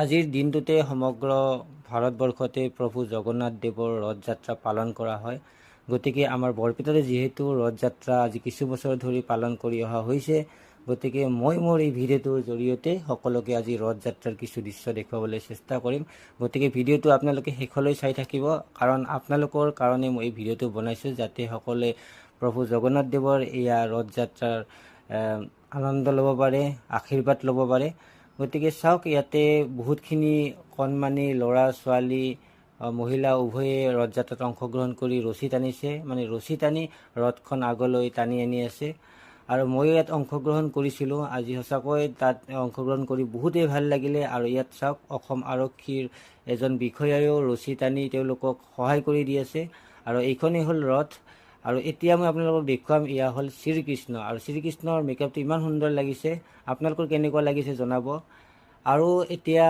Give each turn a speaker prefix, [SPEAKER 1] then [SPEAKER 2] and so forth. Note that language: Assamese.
[SPEAKER 1] আজিৰ দিনটোতে সমগ্ৰ ভাৰতবৰ্ষতে প্ৰভু জগন্নাথ দেৱৰ ৰথযাত্ৰা পালন কৰা হয়। গতিকে আমাৰ বৰপেটাতে যিহেতু ৰথযাত্ৰা আজি কিছু বছৰ ধৰি পালন কৰি অহা হৈছে, গতিকে মই মোৰ এই ভিডিঅ'টোৰ জৰিয়তে সকলোকে আজি ৰথযাত্ৰাৰ কিছু দৃশ্য দেখুৱাবলৈ চেষ্টা কৰিম। গতিকে ভিডিঅ'টো আপোনালোকে শেষলৈ চাই থাকিব, কাৰণ আপোনালোকৰ কাৰণে মই এই ভিডিঅ'টো বনাইছোঁ যাতে সকলোৱে প্ৰভু জগন্নাথ দেৱৰ এয়া ৰথযাত্ৰাৰ আনন্দ ল'ব পাৰে, আশীৰ্বাদ ল'ব পাৰে। গতিকে চাওক, ইয়াতে বহুতখিনি কণমানি ল'ৰা ছোৱালী মহিলা উভয়ে ৰথযাত্ৰাত অংশগ্ৰহণ কৰি ৰছী টানিছে, মানে ৰছী টানি ৰথখন আগলৈ টানি আনি আছে। আৰু ময়ো ইয়াত অংশগ্ৰহণ কৰিছিলোঁ। আজি সঁচাকৈ তাত অংশগ্ৰহণ কৰি বহুতেই ভাল লাগিলে। আৰু ইয়াত চাওক, অসম আৰক্ষীৰ এজন বিষয়াইও ৰছী টানি তেওঁলোকক সহায় কৰি দি আছে। আৰু এইখনেই হ'ল ৰথ। আৰু এতিয়া মই আপোনালোকক দেখুৱাম, এয়া হ'ল শ্ৰীকৃষ্ণ। আৰু শ্ৰীকৃষ্ণৰ মেকআপটো ইমান সুন্দৰ লাগিছে, আপোনালোকৰ কেনেকুৱা লাগিছে জনাব। আৰু এতিয়া